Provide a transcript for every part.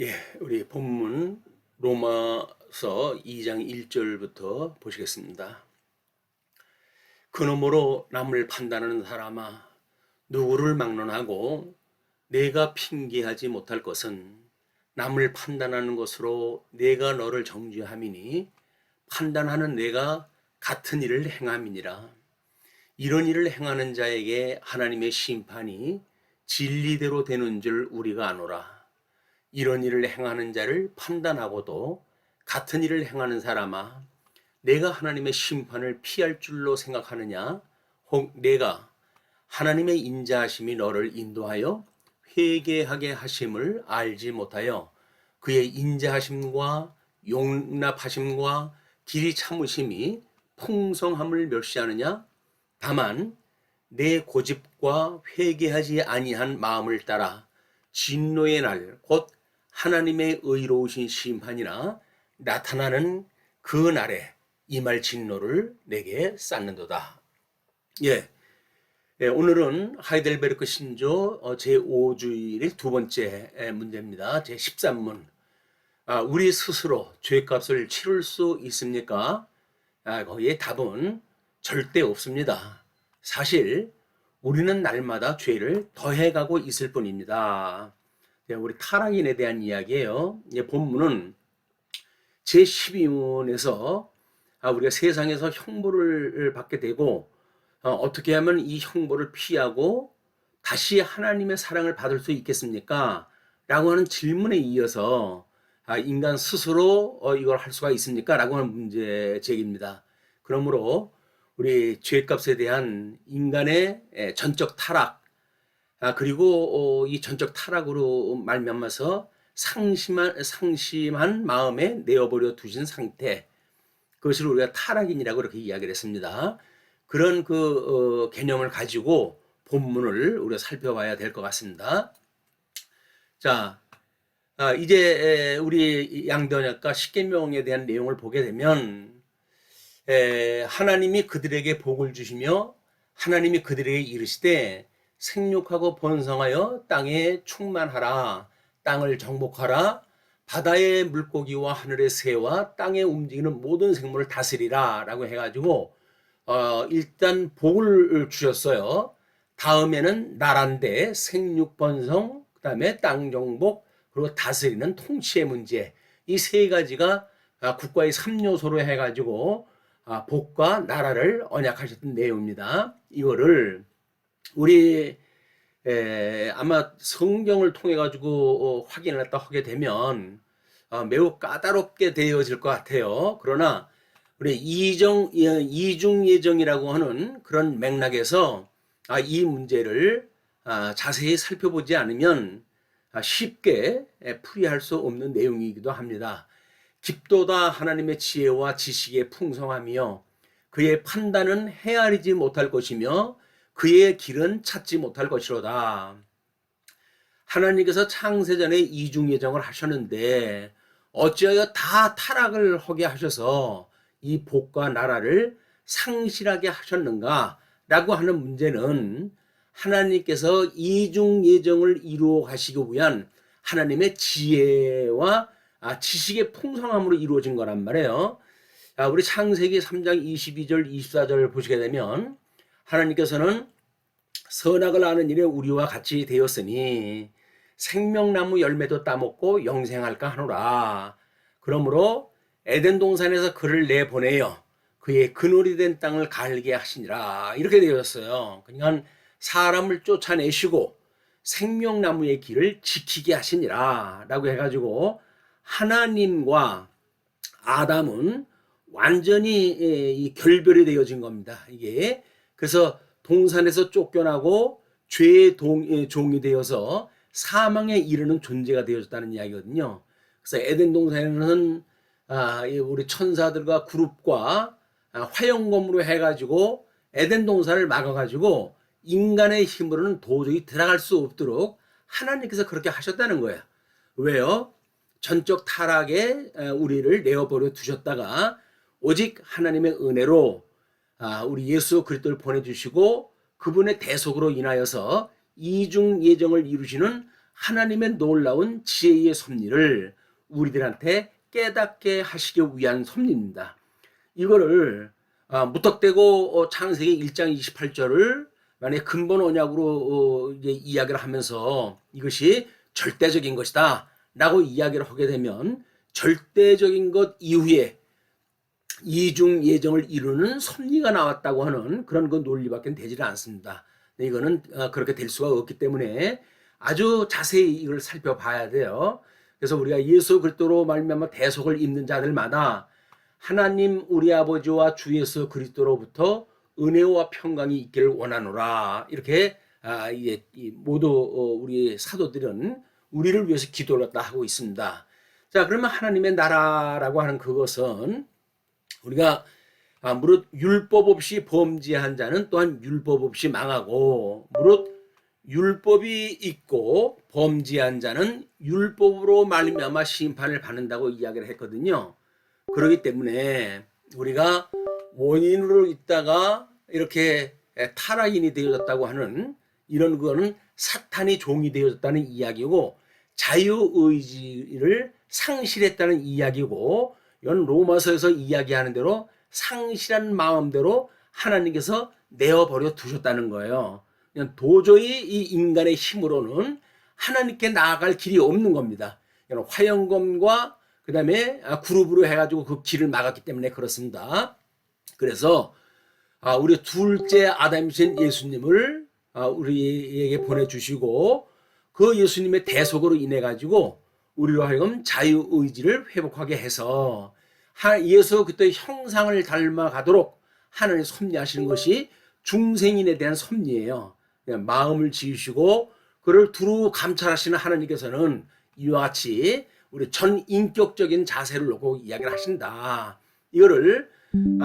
예, 우리 본문 로마서 2장 1절부터 보시겠습니다. 그러므로 남을 판단하는 사람아, 누구를 막론하고 내가 핑계하지 못할 것은 남을 판단하는 것으로 내가 너를 정죄함이니 판단하는 내가 같은 일을 행함이니라. 이런 일을 행하는 자에게 하나님의 심판이 진리대로 되는 줄 우리가 아노라. 이런 일을 행하는 자를 판단하고도 같은 일을 행하는 사람아, 내가 하나님의 심판을 피할 줄로 생각하느냐? 혹 내가 하나님의 인자하심이 너를 인도하여 회개하게 하심을 알지 못하여 그의 인자하심과 용납하심과 길이 참으심이 풍성함을 멸시하느냐? 다만 내 고집과 회개하지 아니한 마음을 따라 진노의 날, 곧 하나님의 의로우신 심판이나 나타나는 그 날에 임할 진노를 내게 쌓는도다. 예, 오늘은 하이델베르크 신조 제5주일의 두 번째 문제입니다. 제13문. 우리 스스로 죄값을 치를 수 있습니까? 거기에 답은 절대 없습니다. 사실 우리는 날마다 죄를 더해가고 있을 뿐입니다. 우리 타락인에 대한 이야기예요. 본문은 제12문에서 우리가 세상에서 형벌을 받게 되고 어떻게 하면 이 형벌을 피하고 다시 하나님의 사랑을 받을 수 있겠습니까? 라고 하는 질문에 이어서 인간 스스로 이걸 할 수가 있습니까? 라고 하는 문제 제기입니다. 그러므로 우리 죄값에 대한 인간의 전적 타락, 그리고 이 전적 타락으로 말미암아서 상심한 마음에 내어버려 두신 상태, 그것을 우리가 타락인이라고 그렇게 이야기를 했습니다. 그런 개념을 가지고 본문을 우리가 살펴봐야 될 것 같습니다. 자, 이제 우리 양도약과 십계명에 대한 내용을 보게 되면 하나님이 그들에게 복을 주시며 하나님이 그들에게 이르시되 생육하고 번성하여 땅에 충만하라, 땅을 정복하라, 바다의 물고기와 하늘의 새와 땅에 움직이는 모든 생물을 다스리라 라고 해가지고 일단 복을 주셨어요. 다음에는 나라인데 생육 번성, 그 다음에 땅 정복, 그리고 다스리는 통치의 문제, 이 세 가지가 국가의 3요소로 해가지고 복과 나라를 언약하셨던 내용입니다. 이거를 우리 아마 성경을 통해 가지고 확인을 했다 하게 되면 매우 까다롭게 되어질 것 같아요. 그러나 우리 이중 예정이라고 하는 그런 맥락에서 이 문제를 자세히 살펴보지 않으면 쉽게 풀이할 수 없는 내용이기도 합니다. 깊도다 하나님의 지혜와 지식의 풍성함이요, 그의 판단은 헤아리지 못할 것이며 그의 길은 찾지 못할 것이로다. 하나님께서 창세전에 이중 예정을 하셨는데 어찌하여 다 타락을 하게 하셔서 이 복과 나라를 상실하게 하셨는가 라고 하는 문제는 하나님께서 이중 예정을 이루어 가시기 위한 하나님의 지혜와 지식의 풍성함으로 이루어진 거란 말이에요. 우리 창세기 3장 22절 24절 보시게 되면 하나님께서는 선악을 아는 일에 우리와 같이 되었으니 생명나무 열매도 따먹고 영생할까 하노라. 그러므로 에덴 동산에서 그를 내보내어 그의 그늘이 된 땅을 갈게 하시니라. 이렇게 되었어요. 그러니까 사람을 쫓아내시고 생명나무의 길을 지키게 하시니라 라고 해가지고 하나님과 아담은 완전히 결별이 되어진 겁니다. 이게 그래서 동산에서 쫓겨나고 죄의 종이 되어서 사망에 이르는 존재가 되어졌다는 이야기거든요. 그래서 에덴 동산에는 우리 천사들과 그룹과 화영검으로 해가지고 에덴 동산을 막아가지고 인간의 힘으로는 도저히 들어갈 수 없도록 하나님께서 그렇게 하셨다는 거예요. 왜요? 전적 타락에 우리를 내어버려 두셨다가 오직 하나님의 은혜로 우리 예수 그리스도를 보내주시고 그분의 대속으로 인하여서 이중 예정을 이루시는 하나님의 놀라운 지혜의 섭리를 우리들한테 깨닫게 하시기 위한 섭리입니다. 이거를 무턱대고 창세기 1장 28절을 만약에 근본 언약으로 이제 이야기를 하면서 이것이 절대적인 것이다 라고 이야기를 하게 되면 절대적인 것 이후에 이중 예정을 이루는 섭리가 나왔다고 하는 그런 그 논리밖에 되지는 않습니다. 이거는 그렇게 될 수가 없기 때문에 아주 자세히 이걸 살펴봐야 돼요. 그래서 우리가 예수 그리스도로 말미암아 대속을 입는 자들마다 하나님 우리 아버지와 주 예수 그리스도로부터 은혜와 평강이 있기를 원하노라. 이렇게 모두 우리 사도들은 우리를 위해서 기도를 하고 있습니다. 자, 그러면 하나님의 나라라고 하는 그것은 우리가 무릇 율법 없이 범죄한 자는 또한 율법 없이 망하고 무릇 율법이 있고 범죄한 자는 율법으로 말미암아 심판을 받는다고 이야기를 했거든요. 그렇기 때문에 우리가 원인으로 있다가 이렇게 타락인이 되어졌다고 하는 이런 거는 사탄이 종이 되어졌다는 이야기고 자유의지를 상실했다는 이야기고 이건 로마서에서 이야기하는 대로 상실한 마음대로 하나님께서 내어버려 두셨다는 거예요. 그냥 도저히 이 인간의 힘으로는 하나님께 나아갈 길이 없는 겁니다. 화영검과 그 다음에 그룹으로 해가지고 그 길을 막았기 때문에 그렇습니다. 그래서 우리 둘째 아담이신 예수님을 우리에게 보내주시고 그 예수님의 대속으로 인해 가지고 우리로 하여금 자유의지를 회복하게 해서 예수 그때 형상을 닮아가도록 하나님 섭리하시는 것이 중생인에 대한 섭리예요. 마음을 지으시고 그를 두루 감찰하시는 하나님께서는 이와 같이 우리 전인격적인 자세를 놓고 이야기를 하신다. 이거를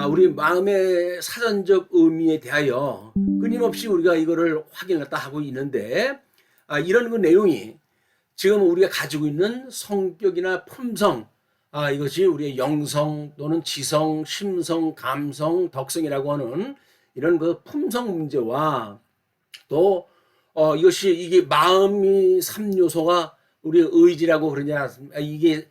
우리 마음의 사전적 의미에 대하여 끊임없이 우리가 이거를 확인을 하고 있는데 이런 그 내용이 지금 우리가 가지고 있는 성격이나 품성 이것이 우리의 영성 또는 지성, 심성, 감성, 덕성이라고 하는 이런 그 품성 문제와 또 이게 마음이 3요소가 우리 의지라고 그러지 않습니까? 이게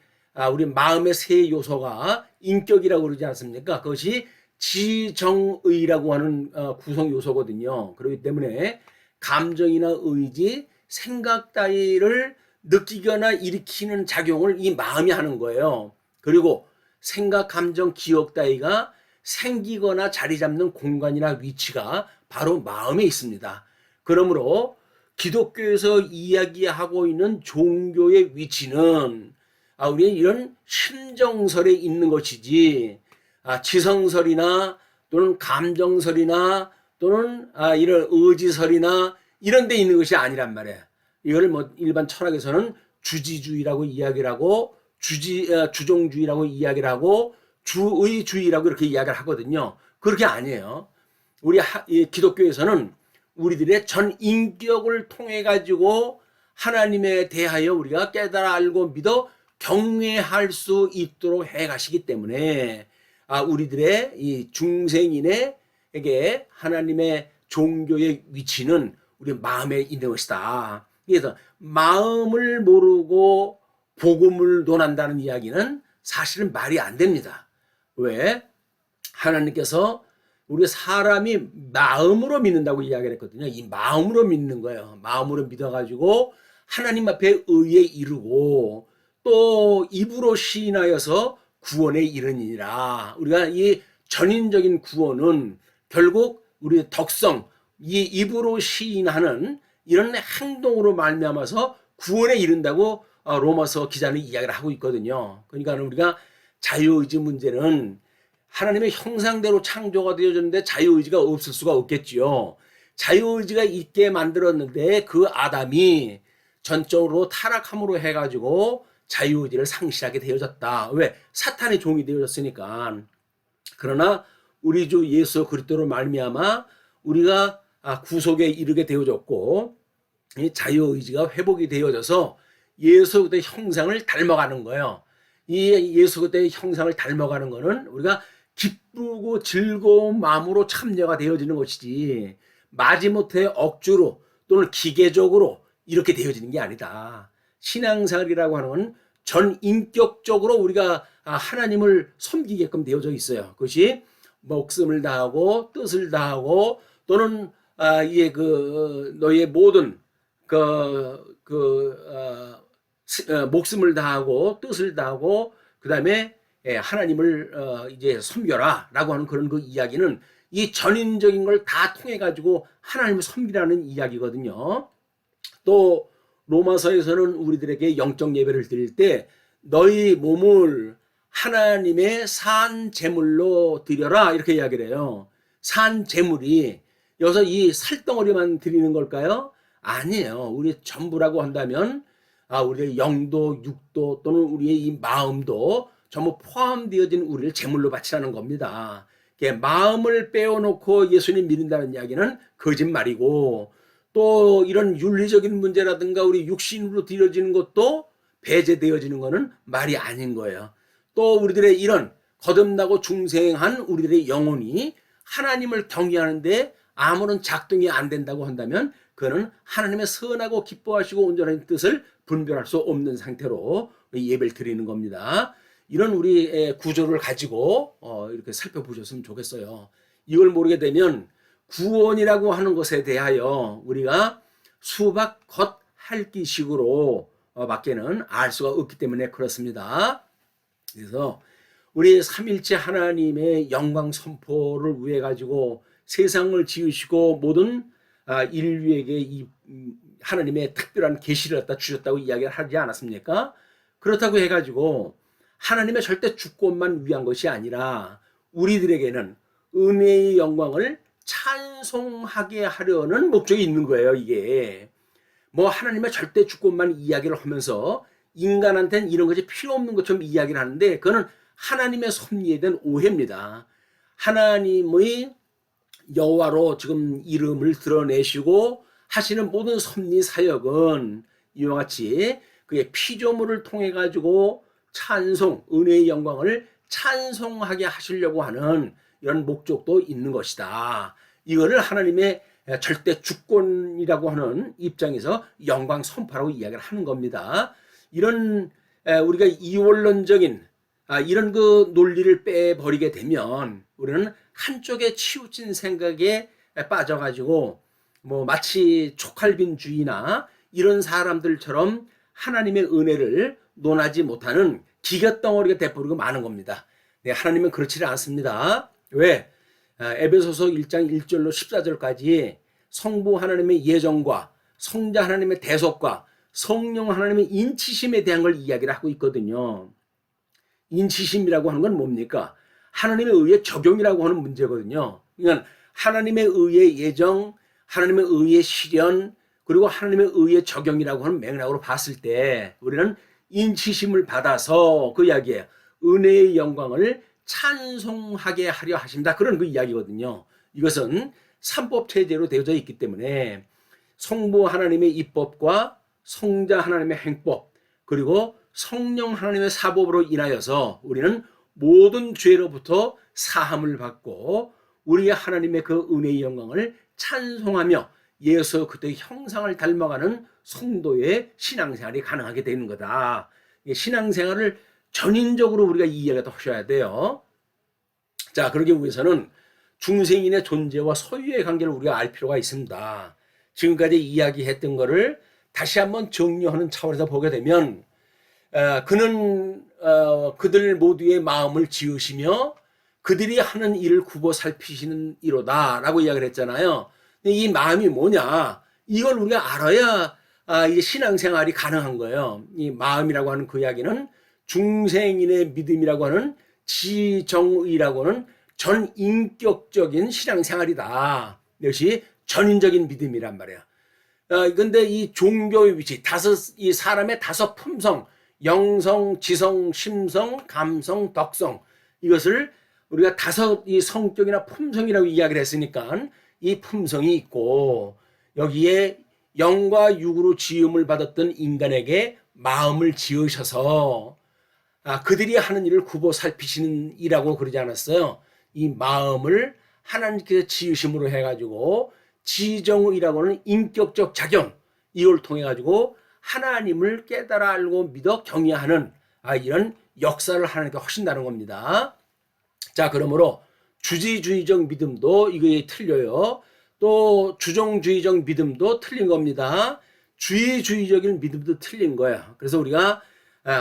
우리 마음의 세 요소가 인격이라고 그러지 않습니까? 그것이 지정의라고 하는 구성 요소거든요. 그렇기 때문에 감정이나 의지, 생각 따위를 느끼거나 일으키는 작용을 이 마음이 하는 거예요. 그리고 생각, 감정, 기억 따위가 생기거나 자리 잡는 공간이나 위치가 바로 마음에 있습니다. 그러므로 기독교에서 이야기하고 있는 종교의 위치는 우리는 이런 심정설에 있는 것이지 지성설이나 또는 감정설이나 또는 이런 의지설이나 이런 데 있는 것이 아니란 말이에요. 이걸 뭐 일반 철학에서는 주지주의라고 이야기를 하고 주종주의라고 이야기를 하고 주의주의라고 이렇게 이야기를 하거든요. 그렇게 아니에요. 우리 기독교에서는 우리들의 전 인격을 통해 가지고 하나님에 대하여 우리가 깨달아 알고 믿어 경외할 수 있도록 해 가시기 때문에 우리들의 이 중생인에게 하나님의 종교의 위치는 우리 마음에 있는 것이다. 그래서 마음을 모르고 복음을 논한다는 이야기는 사실은 말이 안 됩니다. 왜? 하나님께서 우리 사람이 마음으로 믿는다고 이야기를 했거든요. 이 마음으로 믿는 거예요. 마음으로 믿어가지고 하나님 앞에 의에 이르고 또 입으로 시인하여서 구원에 이르니라. 우리가 이 전인적인 구원은 결국 우리의 덕성, 이 입으로 시인하는 이런 행동으로 말미암아서 구원에 이른다고 로마서 기자는 이야기를 하고 있거든요. 그러니까 우리가 자유의지 문제는 하나님의 형상대로 창조가 되어졌는데 자유의지가 없을 수가 없겠지요. 자유의지가 있게 만들었는데 그 아담이 전적으로 타락함으로 해가지고 자유의지를 상실하게 되어졌다. 왜? 사탄의 종이 되어졌으니까. 그러나 우리 주 예수 그리스도로 말미암아 우리가 구속에 이르게 되어졌고 이 자유의지가 회복이 되어져서 예수 그리스도의 형상을 닮아가는 거예요. 이 예수 그리스도의 형상을 닮아가는 거는 우리가 기쁘고 즐거운 마음으로 참여가 되어지는 것이지 마지못해 억지로 또는 기계적으로 이렇게 되어지는 게 아니다. 신앙생활이라고 하는 건 전 인격적으로 우리가 하나님을 섬기게끔 되어져 있어요. 그것이 목숨을 다하고 뜻을 다하고 또는 이게 너의 모든 목숨을 다하고 뜻을 다하고 그다음에 하나님을 이제 섬겨라라고 하는 그런 그 이야기는 이 전인적인 걸 다 통해 가지고 하나님을 섬기라는 이야기거든요. 또 로마서에서는 우리들에게 영적 예배를 드릴 때 너희 몸을 하나님의 산 제물로 드려라 이렇게 이야기를 해요. 산 제물이 여기서 이 살덩어리만 드리는 걸까요? 아니에요. 우리 전부라고 한다면 우리의 영도 육도 또는 우리의 이 마음도 전부 포함되어진 우리를 제물로 바치라는 겁니다. 마음을 빼어놓고 예수님 믿는다는 이야기는 거짓말이고 또 이런 윤리적인 문제라든가 우리 육신으로 드려지는 것도 배제되어지는 것은 말이 아닌 거예요. 또 우리들의 이런 거듭나고 중생한 우리들의 영혼이 하나님을 경외하는데 아무런 작동이 안 된다고 한다면 그는 하나님의 선하고 기뻐하시고 온전한 뜻을 분별할 수 없는 상태로 예배를 드리는 겁니다. 이런 우리 구조를 가지고 이렇게 살펴보셨으면 좋겠어요. 이걸 모르게 되면 구원이라고 하는 것에 대하여 우리가 수박 겉 핥기식으로 밖에는 알 수가 없기 때문에 그렇습니다. 그래서 우리 삼일째 하나님의 영광 선포를 위해 가지고 세상을 지으시고 모든 인류에게 이 하나님의 특별한 계시를 갖다 주셨다고 이야기를 하지 않았습니까? 그렇다고 해가지고 하나님의 절대 주권만 위한 것이 아니라 우리들에게는 은혜의 영광을 찬송하게 하려는 목적이 있는 거예요. 이게 뭐 하나님의 절대 주권만 이야기를 하면서 인간한테는 이런 것이 필요 없는 것처럼 이야기를 하는데 그거는 하나님의 섭리에 대한 오해입니다. 하나님의 여호와로 지금 이름을 드러내시고 하시는 모든 섭리 사역은 이와 같이 그의 피조물을 통해 가지고 찬송, 은혜의 영광을 찬송하게 하시려고 하는 이런 목적도 있는 것이다. 이거를 하나님의 절대 주권이라고 하는 입장에서 영광 선포라고 이야기를 하는 겁니다. 이런 우리가 이원론적인 이런 그 논리를 빼버리게 되면 우리는 한쪽에 치우친 생각에 빠져가지고 뭐 마치 촉할빈주의나 이런 사람들처럼 하나님의 은혜를 논하지 못하는 기껏덩어리가 돼버리고 마는 겁니다. 네, 하나님은 그렇지 않습니다. 왜? 에베소서 1장 1절로 14절까지 성부 하나님의 예정과 성자 하나님의 대속과 성령 하나님의 인치심에 대한 걸 이야기를 하고 있거든요. 인치심이라고 하는 건 뭡니까? 하나님의 의의 적용이라고 하는 문제거든요. 그러니까 하나님의 의의 예정, 하나님의 의의 실현, 그리고 하나님의 의의 적용이라고 하는 맥락으로 봤을 때 우리는 인치심을 받아서 그 이야기예요. 은혜의 영광을 찬송하게 하려 하십니다. 그런 그 이야기거든요. 이것은 삼법체제로 되어져 있기 때문에 성부 하나님의 입법과 성자 하나님의 행법 그리고 성령 하나님의 사법으로 인하여서 우리는 모든 죄로부터 사함을 받고 우리의 하나님의 그 은혜의 영광을 찬송하며 예수 그리스도의 형상을 닮아가는 성도의 신앙생활이 가능하게 되는 거다. 신앙생활을 전인적으로 우리가 이해가 하셔야 돼요. 자, 그러기 위해서는 중생인의 존재와 소유의 관계를 우리가 알 필요가 있습니다. 지금까지 이야기했던 것을 다시 한번 정리하는 차원에서 보게 되면 그는 그들 모두의 마음을 지으시며 그들이 하는 일을 굽어 살피시는 이로다 라고 이야기를 했잖아요. 이 마음이 뭐냐 이걸 우리가 알아야 이제 신앙생활이 가능한 거예요. 이 마음이라고 하는 그 이야기는 중생인의 믿음이라고 하는 지정의라고 하는 전인격적인 신앙생활이다. 이것이 전인적인 믿음이란 말이야. 근데 이 종교의 위치, 이 사람의 다섯 품성, 영성, 지성, 심성, 감성, 덕성, 이것을 우리가 다섯 이 성격이나 품성이라고 이야기를 했으니까 이 품성이 있고 여기에 영과 육으로 지음을 받았던 인간에게 마음을 지으셔서 그들이 하는 일을 굽어 살피시는 이라고 그러지 않았어요. 이 마음을 하나님께서 지으심으로 해가지고 지정이라고 하는 인격적 작용, 이걸 통해 가지고 하나님을 깨달아 알고 믿어 경외하는 이런 역사를 하나님께 하신다는 겁니다. 자, 그러므로 주지주의적 믿음도 이거에 틀려요. 또 주종주의적 믿음도 틀린 겁니다. 주의주의적인 믿음도 틀린 거야. 그래서 우리가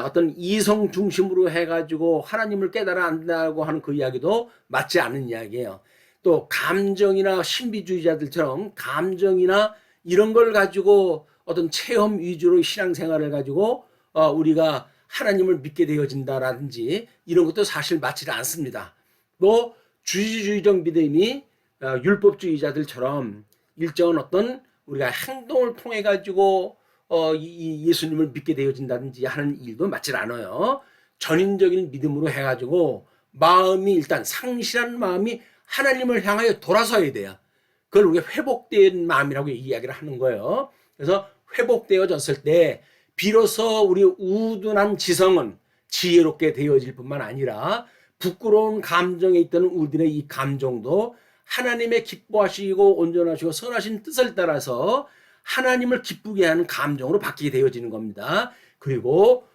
어떤 이성 중심으로 해가지고 하나님을 깨달아 안다고 하는 그 이야기도 맞지 않는 이야기예요. 또 감정이나 신비주의자들처럼 감정이나 이런 걸 가지고 어떤 체험 위주로 신앙생활을 가지고 우리가 하나님을 믿게 되어진다라든지 이런 것도 사실 맞지 않습니다. 또 주의주의적 믿음이 율법주의자들처럼 일정한 어떤 우리가 행동을 통해 가지고 예수님을 믿게 되어진다든지 하는 일도 맞지 않아요. 전인적인 믿음으로 해가지고 마음이 일단 상실한 마음이 하나님을 향하여 돌아서야 돼요. 그걸 우리가 회복된 마음이라고 이야기를 하는 거예요. 그래서 회복되어졌을 때 비로소 우리 우둔한 지성은 지혜롭게 되어질 뿐만 아니라 부끄러운 감정에 있던 우리들의 이 감정도 하나님의 기뻐하시고 온전하시고 선하신 뜻을 따라서 하나님을 기쁘게 하는 감정으로 바뀌게 되어지는 겁니다. 그리고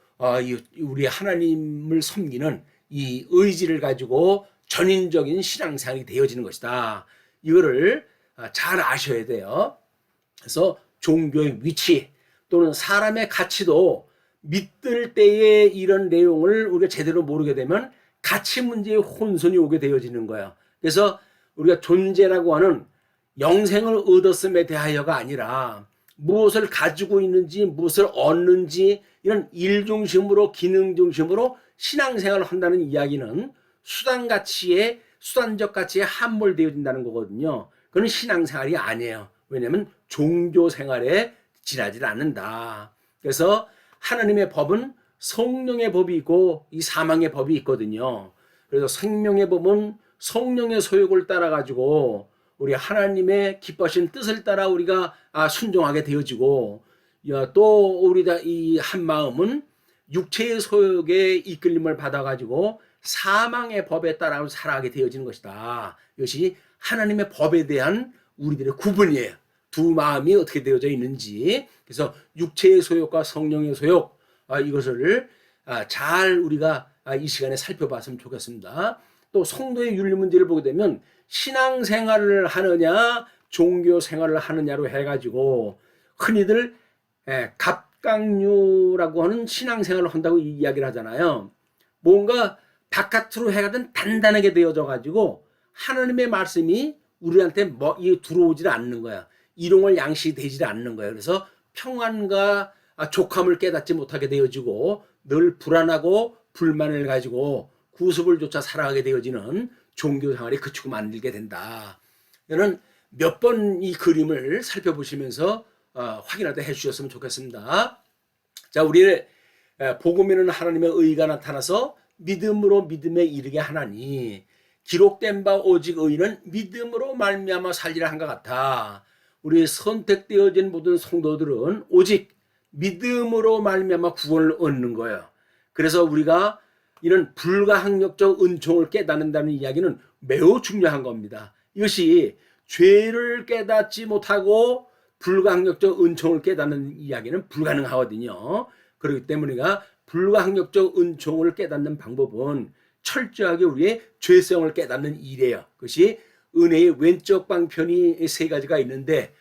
우리 하나님을 섬기는 이 의지를 가지고 전인적인 신앙생활이 되어지는 것이다. 이거를 잘 아셔야 돼요. 그래서 종교의 위치 또는 사람의 가치도 믿을 때에 이런 내용을 우리가 제대로 모르게 되면 가치 문제의 혼선이 오게 되어지는 거예요. 그래서 우리가 존재라고 하는 영생을 얻었음에 대하여가 아니라 무엇을 가지고 있는지 무엇을 얻는지 이런 일 중심으로 기능 중심으로 신앙생활을 한다는 이야기는 수단적 가치에 함몰되어진다는 거거든요. 그건 신앙생활이 아니에요. 왜냐하면 종교생활에 지나지 않는다. 그래서 하나님의 법은 성령의 법이 있고 이 사망의 법이 있거든요. 그래서 생명의 법은 성령의 소욕을 따라 가지고 우리 하나님의 기뻐하신 뜻을 따라 우리가 순종하게 되어지고 또 우리가 이 한 마음은 육체의 소욕에 이끌림을 받아 가지고 사망의 법에 따라 살아가게 되어지는 것이다. 이것이 하나님의 법에 대한 우리들의 구분이에요. 두 마음이 어떻게 되어져 있는지. 그래서 육체의 소욕과 성령의 소욕 이것을 잘 우리가 이 시간에 살펴봤으면 좋겠습니다. 또 성도의 윤리 문제를 보게 되면 신앙생활을 하느냐 종교생활을 하느냐로 해가지고 흔히들 갑각류라고 하는 신앙생활을 한다고 이야기를 하잖아요. 뭔가 바깥으로 해가든 단단하게 되어져 가지고 하나님의 말씀이 우리한테 들어오질 않는 거야. 일용할 양식이 되질 않는 거야. 그래서 평안과 족함을 깨닫지 못하게 되어지고 늘 불안하고 불만을 가지고 구습을 쫓아 살아가게 되어지는 종교생활이 그치고 만들게 된다. 이는 몇 번 이 그림을 살펴보시면서 확인하다 해주셨으면 좋겠습니다. 자, 우리의 복음에는 하나님의 의가 나타나서 믿음으로 믿음에 이르게 하나니 기록된 바 오직 의인은 믿음으로 말미암아 살리라 한 것 같아. 우리 선택되어진 모든 성도들은 오직 믿음으로 말미암아 구원을 얻는 거예요. 그래서 우리가 이런 불가항력적 은총을 깨닫는다는 이야기는 매우 중요한 겁니다. 이것이 죄를 깨닫지 못하고 불가항력적 은총을 깨닫는 이야기는 불가능하거든요. 그렇기 때문에 우리가 불가항력적 은총을 깨닫는 방법은 철저하게 우리의 죄성을 깨닫는 일이에요. 그것이 은혜의 왼쪽 방편이 세 가지가 있는데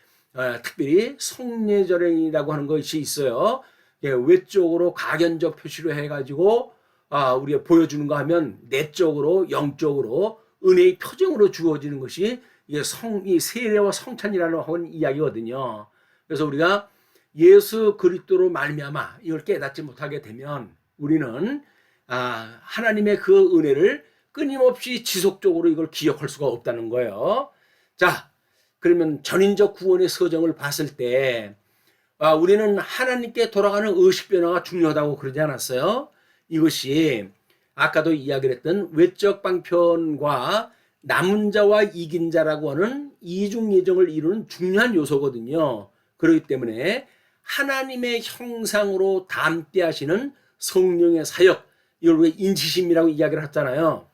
특별히 성례절이라고 하는 것이 있어요. 외적으로 가견적 표시로 해가지고 우리가 보여주는 거 하면 내적으로 영적으로 은혜의 표정으로 주어지는 것이 이 세례와 성찬이라는 하는 이야기거든요. 그래서 우리가 예수 그리스도로 말미암아 이걸 깨닫지 못하게 되면 우리는 하나님의 그 은혜를 끊임없이 지속적으로 이걸 기억할 수가 없다는 거예요. 자, 그러면 전인적 구원의 서정을 봤을 때 우리는 하나님께 돌아가는 의식 변화가 중요하다고 그러지 않았어요? 이것이 아까도 이야기를 했던 외적 방편과 남은 자와 이긴 자라고 하는 이중 예정을 이루는 중요한 요소거든요. 그렇기 때문에 하나님의 형상으로 닮게 하시는 성령의 사역, 이걸 왜 인치심이라고 이야기를 했잖아요.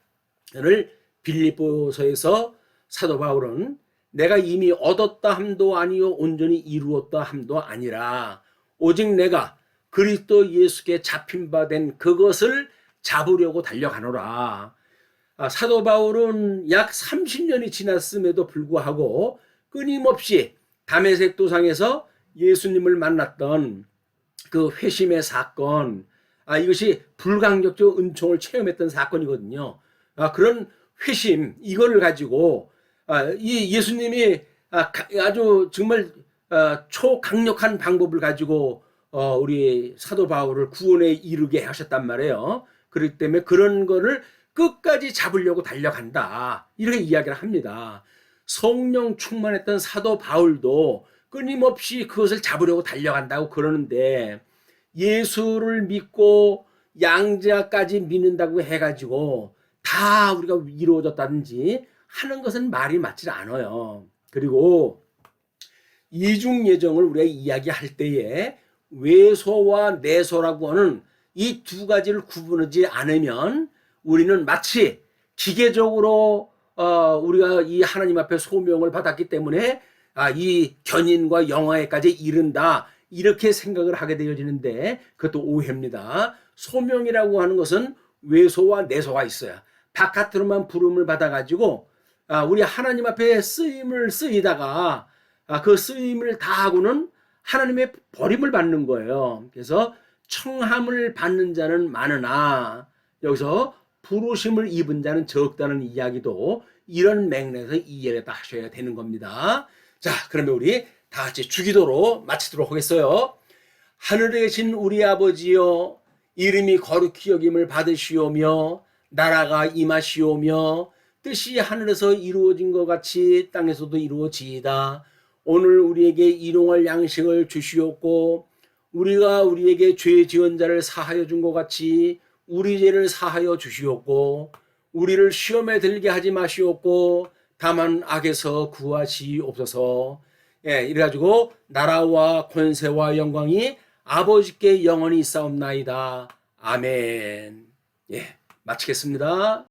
오늘 빌립보서에서 사도 바울은 내가 이미 얻었다 함도 아니요 온전히 이루었다 함도 아니라 오직 내가 그리스도 예수께 잡힌 바 된 그것을 잡으려고 달려가노라. 사도 바울은 약 30년이 지났음에도 불구하고 끊임없이 다메섹 도상에서 예수님을 만났던 그 회심의 사건, 이것이 불강력적 은총을 체험했던 사건이거든요. 그런 회심, 이거를 가지고 이 예수님이 아주 정말 초강력한 방법을 가지고 우리 사도 바울을 구원에 이르게 하셨단 말이에요. 그렇기 때문에 그런 거를 끝까지 잡으려고 달려간다, 이렇게 이야기를 합니다. 성령 충만했던 사도 바울도 끊임없이 그것을 잡으려고 달려간다고 그러는데, 예수를 믿고 양자까지 믿는다고 해가지고 다 우리가 이루어졌다든지 하는 것은 말이 맞지 않아요. 그리고 이중 예정을 우리가 이야기할 때에 외소와 내소라고 하는 이 두 가지를 구분하지 않으면 우리는 마치 기계적으로 우리가 이 하나님 앞에 소명을 받았기 때문에 이 견인과 영화에까지 이른다, 이렇게 생각을 하게 되어지는데 그것도 오해입니다. 소명이라고 하는 것은 외소와 내소가 있어요. 바깥으로만 부름을 받아가지고 우리 하나님 앞에 쓰임을 쓰이다가 그 쓰임을 다하고는 하나님의 버림을 받는 거예요. 그래서 청함을 받는 자는 많으나 여기서 부르심을 입은 자는 적다는 이야기도 이런 맥락에서 이해를 하셔야 되는 겁니다. 자, 그러면 우리 다 같이 주기도로 마치도록 하겠어요. 하늘에 계신 우리 아버지여, 이름이 거룩히 여김을 받으시오며 나라가 임하시오며 뜻이 하늘에서 이루어진 것 같이 땅에서도 이루어지이다. 오늘 우리에게 일용할 양식을 주시옵고 우리가 우리에게 죄 지은 자를 사하여 준 것 같이 우리 죄를 사하여 주시옵고 우리를 시험에 들게 하지 마시옵고 다만 악에서 구하시옵소서. 이래가지고 나라와 권세와 영광이 아버지께 영원히 있사옵나이다. 아멘. 마치겠습니다.